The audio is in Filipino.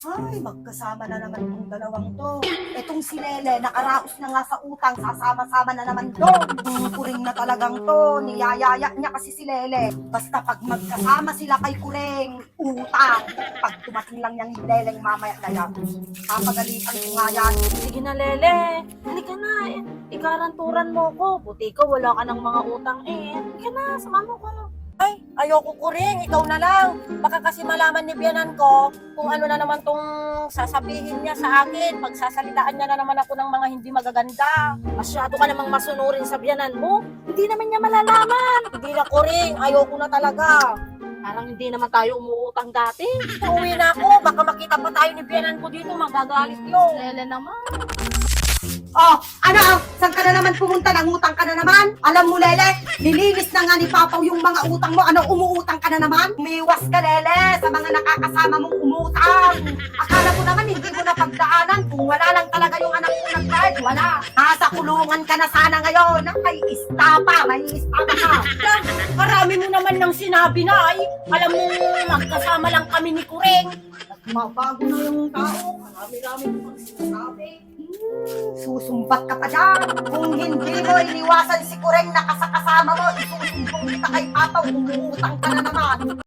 Ay, magkasama na naman itong dalawang to. Etong si Lele, nakaraos na nga sa utang, sasama-sama na naman doon. Kuring na talagang to, niyayaya niya kasi si Lele. Basta pag magkasama sila kay Kuring, utang. Pag tumating lang niyang Leleng mamaya na yan, papagalitan ko nga yan. Sige na, Lele. Halika na. Ikaranturan mo ko. Buti ka, wala ka ng mga utang eh. Halika na, sumama ko. Ay, ayoko Kuring, ikaw na lang. Baka kasi malaman ni biyanan ko kung ano na naman tong sasabihin niya sa akin. Pagsasalitaan niya na naman ako ng mga hindi magaganda. Masyado ka namang masunurin sa biyanan mo. Hindi naman niya malalaman. Hindi na Kuring, ayoko na talaga. Parang hindi naman tayo umuutang dati. Uuwi na ako, baka makita pa tayo ni biyanan ko dito, magagalit yun. Lele naman. Oh, ano? Saan ka na naman pumunta? Nangutang ka na naman? Alam mo, Lele, nilinis na nga ni Papaw yung mga utang mo. Ano, umuutang ka na naman? Umiwas ka, Lele, sa mga nakakasama mong umutang. Akala ko naman hindi mo na pagdaanan. Kung wala lang talaga yung anak ko nag-card, wala. Nasa kulungan ka na sana ngayon. May istapa ka. Marami mo naman nang sinabi na ay. Alam mo, magkasama lang kami ni Kuring. Mabago na yung tao. Marami-rami ko pang sinasabi. Susumbat ka pa dyan. Kung hindi mo iniwasan si Kureng na kasakasama mo, isusumbong kita kay Papaw, umuutang ka na naman.